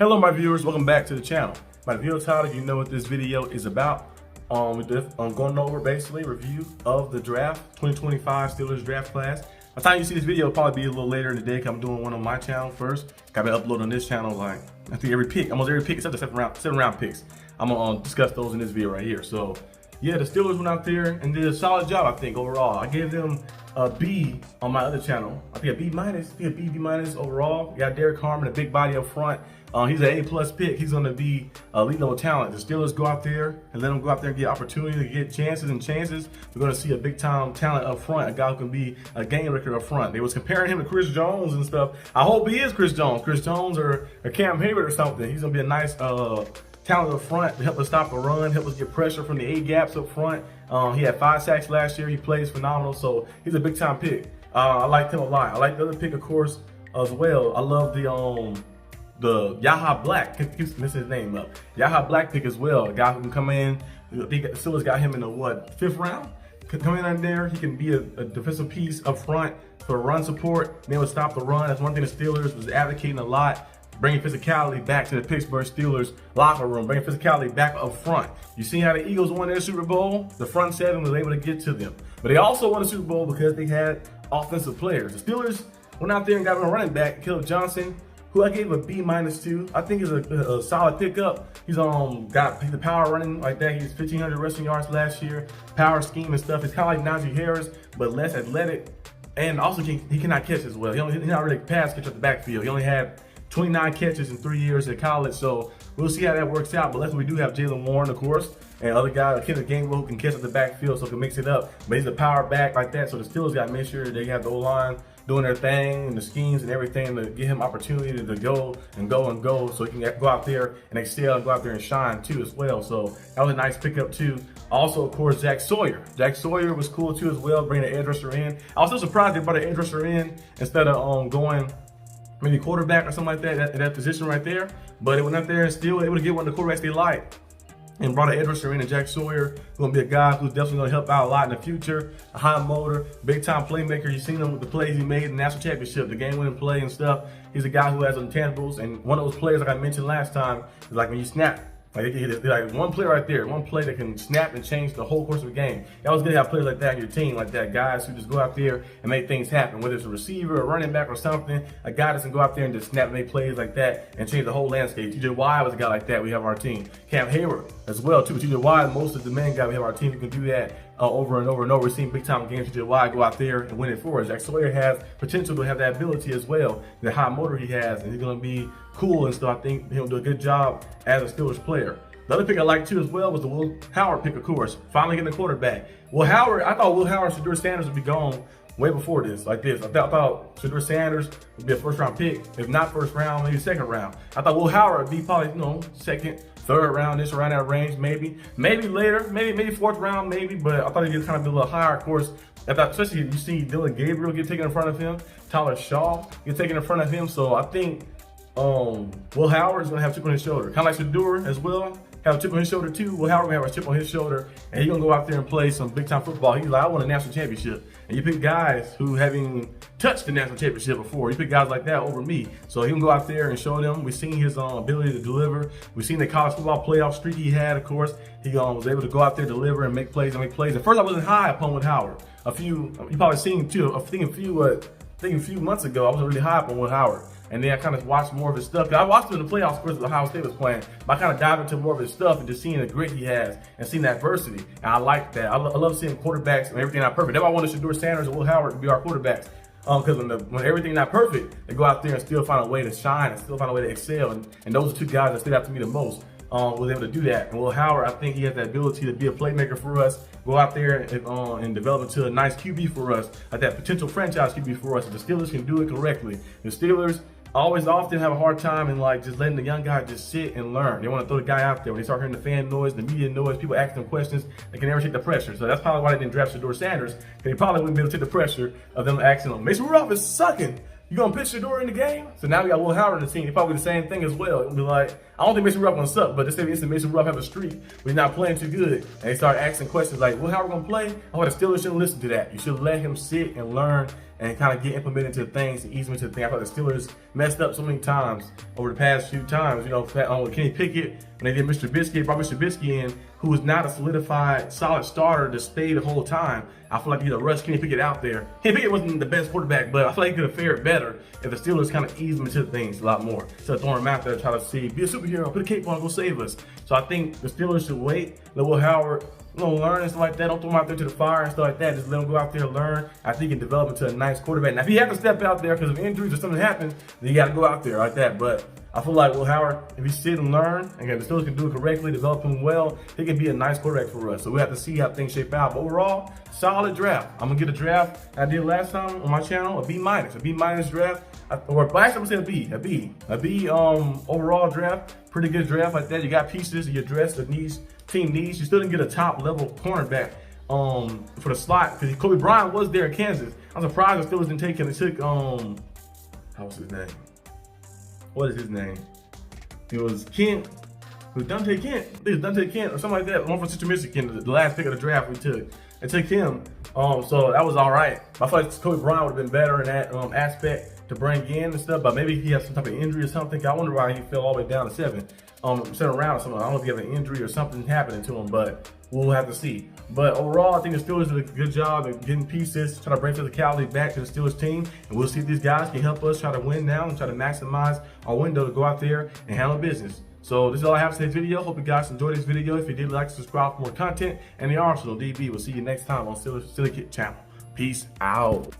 Hello my viewers, welcome back to the channel. By the video title, you know what this video is about. I'm going over basically review of the draft, 2025 Steelers draft class. By the time you see this video, it'll probably be a little later in the day because I'm doing one on my channel first. Got to upload on this channel like I think almost every pick except the seven round picks. I'm gonna discuss those in this video right here. So yeah, the Steelers went out there and did a solid job, I think, overall. I gave them a B on my other channel. I think a B minus, B minus overall. You got Derek Harman, a big body up front. He's an A+ pick. He's going to be elite level talent. The Steelers go out there and let him go out there and get opportunity to get chances. We're going to see a big time talent up front, a guy who can be a game record up front. They was comparing him to Chris Jones and stuff. I hope he is Chris Jones. Chris Jones or Cam Hayward or something. He's going to be a nice talent up front to help us stop the run, help us get pressure from the A gaps up front. He had 5 sacks last year. He plays phenomenal, so he's a big time pick. I liked him a lot. I like the other pick, of course, as well. I love the Yaha Black, keeps messing his name up. Yaha Black pick as well. A guy who can come in. The Steelers got him in the 5th round. Could come in there. He can be a defensive piece up front for run support. They would stop the run. That's one thing the Steelers was advocating a lot. Bringing physicality back to the Pittsburgh Steelers locker room, bringing physicality back up front. You see how the Eagles won their Super Bowl? The front seven was able to get to them. But they also won the Super Bowl because they had offensive players. The Steelers went out there and got a running back, Kell Johnson, who I gave a B- to. I think is a solid pickup. He's got the power running like that. He's 1,500 rushing yards last year. Power scheme and stuff. It's kind of like Najee Harris, but less athletic. And also he cannot catch as well. He's not really a pass catcher at the backfield. He only had 29 catches in 3 years at college, so we'll see how that works out. But luckily we do have Jalen Warren, of course, and other guy, Kenneth Gainwell, who can catch at the backfield, so can mix it up. But he's a power back like that, so the Steelers got to make sure they have the O-line doing their thing and the schemes and everything to give him opportunity to go, so he can go out there and excel and go out there and shine too as well. So that was a nice pickup too. Also, of course, Jack Sawyer. Jack Sawyer was cool too as well, bringing an edge rusher in. I was so surprised they brought an edge rusher in instead of going maybe quarterback or something like that, in that position right there. But it went up there and still able to get one of the quarterbacks they like. And brought an edge rusher in, and Jack Sawyer, going to be a guy who's definitely going to help out a lot in the future. A high motor, big time playmaker. You've seen him with the plays he made in the national championship, the game winning play and stuff. He's a guy who has intangibles, and one of those players, like I mentioned last time, is like when you snap. Like one play right there, one play that can snap and change the whole course of the game. You always good to have players like that on your team, like that, guys who just go out there and make things happen. Whether it's a receiver, a running back, or something, a guy that can go out there and just snap and make plays like that and change the whole landscape. TJ Watt was a guy like that. We have our team. Cam Hayward as well too. TJ Watt, most of the main guy we have our team who can do that over and over and over. We're seeing big time games. TJ Watt go out there and win it for us. Jack Sawyer has potential to have that ability as well. The high motor he has, and he's going to be cool and stuff. I think he'll do a good job as a Steelers player. The other pick I liked too as well was the Will Howard pick, of course. Finally getting a quarterback. Will Howard, I thought Will Howard and Shedeur Sanders would be gone way before this, like this. I thought Shedeur Sanders would be a 1st round pick. If not 1st round, maybe 2nd round. I thought Will Howard would be probably, 2nd, 3rd round, this around that range, maybe. Maybe later, maybe 4th round, maybe, but I thought he'd kind of be a little higher, of course. I thought, especially you see Dylan Gabriel get taken in front of him, Tyler Shaw get taken in front of him, so I think Will Howard is going to have a chip on his shoulder. Kind of like Shedeur as well. Have a chip on his shoulder too. Will Howard will have a chip on his shoulder, and he's gonna go out there and play some big time football. He's like, I won a national championship. And you pick guys who haven't touched the national championship before. You pick guys like that over me. So he can go out there and show them. We've seen his ability to deliver. We've seen the college football playoff streak he had, of course. He was able to go out there, deliver, and make plays. At first, I wasn't high upon Will Howard. You probably seen too. I think a few months ago, I wasn't really high upon Will Howard. And then I kind of watched more of his stuff. I watched him in the playoffs, of course, with Ohio State was playing. But I kind of dived into more of his stuff and just seeing the grit he has and seeing that adversity. And I like that. I love seeing quarterbacks and everything not perfect. That's why I wanted Shedeur Sanders and Will Howard to be our quarterbacks. Because when everything not perfect, they go out there and still find a way to shine and still find a way to excel. And those are 2 guys that stood out to me the most. Was able to do that. And Will Howard, I think he has the ability to be a playmaker for us, go out there and develop into a nice QB for us, like that potential franchise QB for us. If the Steelers can do it correctly. The Steelers often have a hard time in just letting the young guy just sit and learn. They want to throw the guy out there. When they start hearing the fan noise, the media noise, people asking them questions, they can never take the pressure. So that's probably why they didn't draft Shedeur Sanders. They probably wouldn't be able to take the pressure of them asking them, Mason Rudolph is sucking. You gonna pitch Shedeur in the game? So now we got Will Howard on the team. He probably the same thing as well. It'll be like, I don't think Mason Rudolph gonna suck, but this instant Mason Rudolph have a streak where he's not playing too good. And they start asking questions like, Will Howard gonna play? Oh, the Steelers shouldn't listen to that. You should let him sit and learn and kind of get implemented into things and ease them into the thing. I thought the Steelers messed up so many times over the past few times. You know, with Kenny Pickett, when they did Mr. Trubisky, brought Mr. Trubisky in, who was not a solidified, solid starter to stay the whole time. I feel like he had to rush Kenny Pickett out there. Kenny Pickett wasn't the best quarterback, but I feel like he could have fared better if the Steelers kind of eased him into things a lot more. Instead of throwing him out there to try to see, be a superhero, put a cape on, go save us. So I think the Steelers should wait, let Will Howard learn and stuff like that. Don't throw him out there to the fire and stuff like that. Just let him go out there and learn. I think he can develop into a nice quarterback. Now, if he has to step out there because of injuries or something happens, then you got to go out there like that. But I feel like Will Howard, if he sit and learn, and the Steelers can do it correctly, develop him well, he can be a nice quarterback for us. So we have to see how things shape out. But overall, solid draft. I'm going to get a draft I did last time on my channel, a B-, a B- draft. Or last time I would say a B overall draft. Pretty good draft like that. You got pieces, you address the needs, team needs. You still didn't get a top level cornerback for the slot because Kobe Bryant was there in Kansas. I'm surprised the Steelers didn't take him. They took how was his name? What is his name? It was Kent. It was Dante Kent. It was Dante Kent or something like that. One from Central Michigan, the last pick of the draft we took. They took him. So that was all right. I feel like Kobe Bryant would have been better in that aspect to bring in and stuff. But maybe he has some type of injury or something. I wonder why he fell all the way down to 7. 7 rounds or something. I don't know if he has an injury or something happening to him, but we'll have to see. But overall, I think the Steelers did a good job at getting pieces, trying to bring physicality back to the Steelers team. And we'll see if these guys can help us try to win now and try to maximize our window to go out there and handle business. So this is all I have for today's video. Hope you guys enjoyed this video. If you did, like, subscribe for more content. And the Arsenal D.B. We'll see you next time on Steelers Kit channel. Peace out.